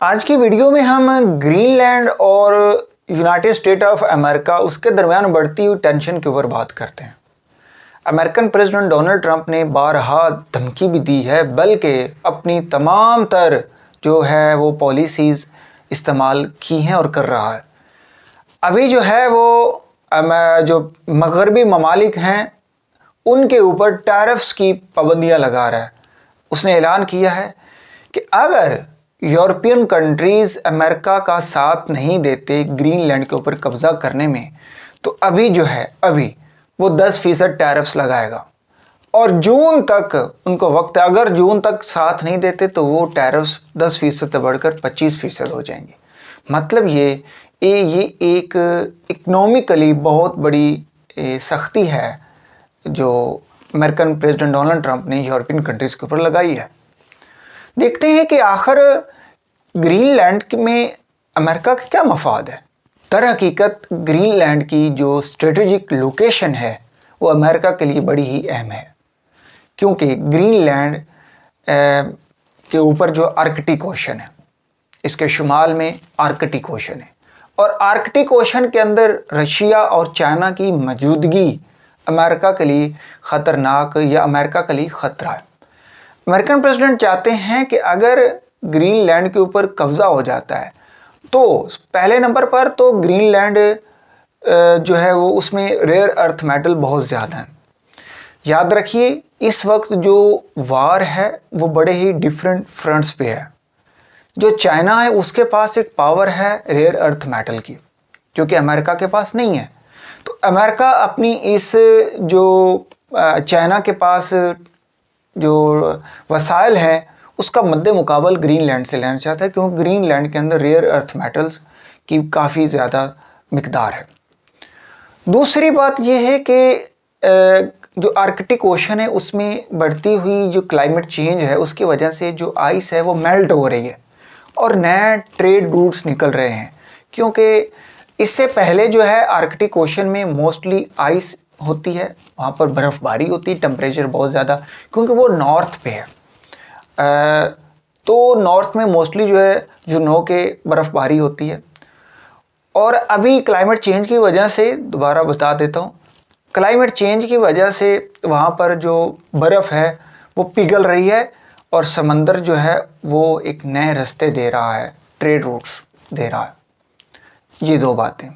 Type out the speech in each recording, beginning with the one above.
आज की वीडियो में हम ग्रीनलैंड और यूनाइटेड स्टेट ऑफ अमेरिका उसके दरमियान बढ़ती हुई टेंशन के ऊपर बात करते हैं। अमेरिकन प्रेसिडेंट डोनाल्ड ट्रंप ने बारहा धमकी भी दी है, बल्कि अपनी तमाम तर जो है वो पॉलिसीज़ इस्तेमाल की हैं और कर रहा है। अभी जो है वो जो मगरबी ममालिक हैं उनके ऊपर टैरिफ्स की पाबंदियां लगा रहा है। उसने ऐलान किया है कि अगर यूरोपियन कंट्रीज़ अमेरिका का साथ नहीं देते ग्रीनलैंड के ऊपर कब्ज़ा करने में, तो अभी वो 10% टैरिफ्स लगाएगा और जून तक उनको वक्त है। अगर जून तक साथ नहीं देते तो वो टैरिफ्स 10% से बढ़कर 25% हो जाएंगे। मतलब ये एक इकनॉमिकली बहुत बड़ी सख्ती है जो अमेरिकन प्रेसिडेंट डोनाल्ड ट्रंप ने यूरोपियन कंट्रीज़ के ऊपर लगाई है। देखते हैं कि आखिर ग्रीनलैंड में अमेरिका का क्या मफाद है। दर हकीकत ग्रीनलैंड की जो स्ट्रेटेजिक लोकेशन है वो अमेरिका के लिए बड़ी ही अहम है, क्योंकि ग्रीनलैंड के ऊपर जो आर्कटिक ओशन है, इसके शुमाल में आर्कटिक ओशन है और आर्कटिक ओशन के अंदर रशिया और चाइना की मौजूदगी अमेरिका के लिए ख़तरनाक या अमेरिका के लिए ख़तरा है। अमेरिकन प्रेसिडेंट चाहते हैं कि अगर ग्रीनलैंड के ऊपर कब्ज़ा हो जाता है तो पहले नंबर पर तो ग्रीनलैंड जो है वो उसमें रेयर अर्थ मेटल बहुत ज़्यादा है। याद रखिए इस वक्त जो वार है वो बड़े ही डिफरेंट फ्रंट्स पे है। जो चाइना है उसके पास एक पावर है रेयर अर्थ मेटल की, जो कि अमेरिका के पास नहीं है। तो अमेरिका अपनी इस जो चाइना के पास जो वसाइल हैं उसका मद्दे मुकाबल ग्रीनलैंड से लेना चाहता है, क्योंकि ग्रीनलैंड के अंदर रेयर अर्थ मेटल्स की काफ़ी ज़्यादा मिकदार है। दूसरी बात यह है कि जो आर्कटिक ओशन है उसमें बढ़ती हुई जो क्लाइमेट चेंज है उसकी वजह से जो आइस है वो मेल्ट हो रही है और नए ट्रेड रूट्स निकल रहे हैं, क्योंकि इससे पहले जो है आर्कटिक ओशन में मोस्टली आइस होती है, वहाँ पर बर्फ़बारी होती है, टेम्परेचर बहुत ज़्यादा, क्योंकि वो नॉर्थ पे है। तो नॉर्थ में मोस्टली जो है जुनों के बर्फ़बारी होती है। और अभी क्लाइमेट चेंज की वजह से, दोबारा बता देता हूँ, क्लाइमेट चेंज की वजह से वहाँ पर जो बर्फ़ है वो पिघल रही है और समंदर जो है वो एक नए रास्ते दे रहा है, ट्रेड रूट्स दे रहा है। ये दो बातें।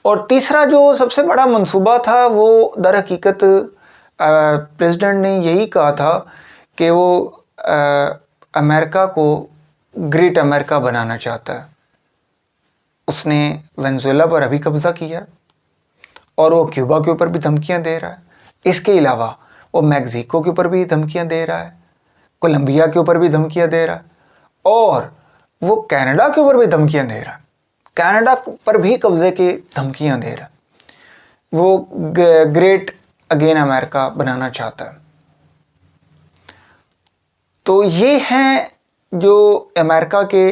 और तीसरा जो सबसे बड़ा मंसूबा था वो दर हकीकत प्रेसिडेंट ने यही कहा था कि वो अमेरिका को ग्रेट अमेरिका बनाना चाहता है। उसने वेनेजुएला पर अभी कब्ज़ा किया और वो क्यूबा के ऊपर भी धमकियां दे रहा है। इसके अलावा वो मैक्सिको के ऊपर भी धमकियां दे रहा है, कोलंबिया के ऊपर भी धमकियां दे रहा है और वो कनाडा के ऊपर भी धमकियां दे रहा है। कनाडा पर भी कब्ज़े की धमकियां दे रहा है। वो ग्रेट अगेन अमेरिका बनाना चाहता है। तो ये हैं जो अमेरिका के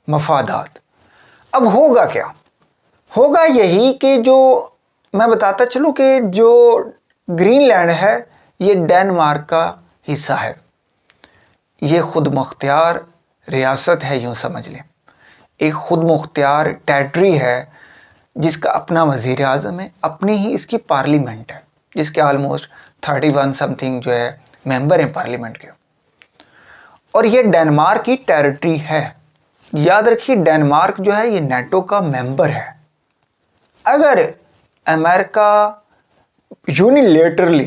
मफादात। अब होगा क्या? होगा यही कि जो मैं बताता चलूँ कि जो ग्रीनलैंड है ये डेनमार्क का हिस्सा है। ये खुद मुख्तियार रियासत है, यूँ समझ लें, एक खुद मुख्तियार टेरिटरी है जिसका अपना वज़ीर आज़म है, अपनी ही इसकी पार्लियामेंट है, जिसके ऑलमोस्ट 31 समथिंग जो है मेंबर हैं पार्लियामेंट के। और ये डेनमार्क की टेरिटरी है। याद रखिए डेनमार्क जो है ये नेटो का मेंबर है। अगर अमेरिका यूनिलेटरली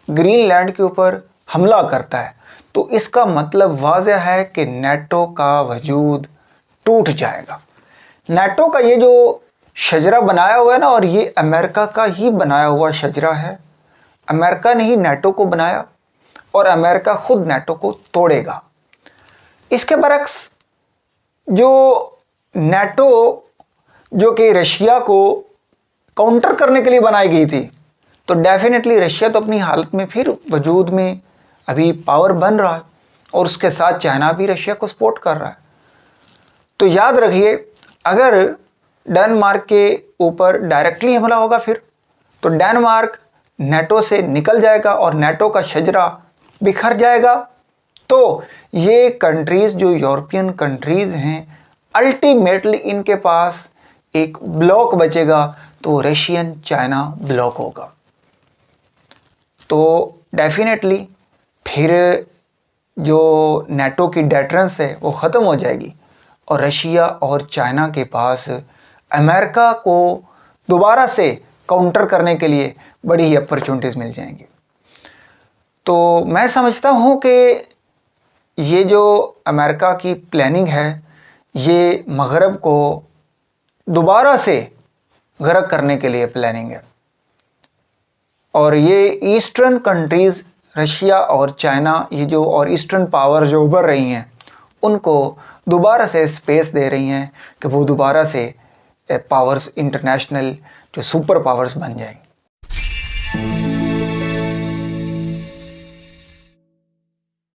ग्रीनलैंड के ऊपर हमला करता है तो इसका मतलब वाज़ह है कि नेटो का वजूद टूट जाएगा। नेटो का ये जो शजरा बनाया हुआ है ना, और ये अमेरिका का ही बनाया हुआ शजरा है। अमेरिका ने ही नेटो को बनाया और अमेरिका खुद नेटो को तोड़ेगा। इसके बरक्स जो नेटो जो कि रशिया को काउंटर करने के लिए बनाई गई थी, तो डेफिनेटली रशिया तो अपनी हालत में फिर वजूद में अभी पावर बन रहा है और उसके साथ चाइना भी रशिया को सपोर्ट कर रहा है। तो याद रखिए अगर डेनमार्क के ऊपर डायरेक्टली हमला होगा फिर तो डेनमार्क नेटो से निकल जाएगा और नेटो का शजरा बिखर जाएगा। तो ये कंट्रीज़ जो यूरोपियन कंट्रीज़ हैं, अल्टीमेटली इनके पास एक ब्लॉक बचेगा, तो रशियन चाइना ब्लॉक होगा। तो डेफिनेटली फिर जो नेटो की डेटरेंस है वो ख़त्म हो जाएगी और रशिया और चाइना के पास अमेरिका को दोबारा से काउंटर करने के लिए बड़ी ही अपॉर्चुनिटीज़ मिल जाएंगी। तो मैं समझता हूँ कि ये जो अमेरिका की प्लानिंग है, ये मगरब को दोबारा से गर्क करने के लिए प्लानिंग है और ये ईस्टर्न कंट्रीज़ रशिया और चाइना, ये जो और ईस्टर्न पावर जो उभर रही हैं, उनको दोबारा से स्पेस दे रही हैं कि वो दोबारा से पावर्स, इंटरनेशनल जो सुपर पावर्स बन जाएंगी।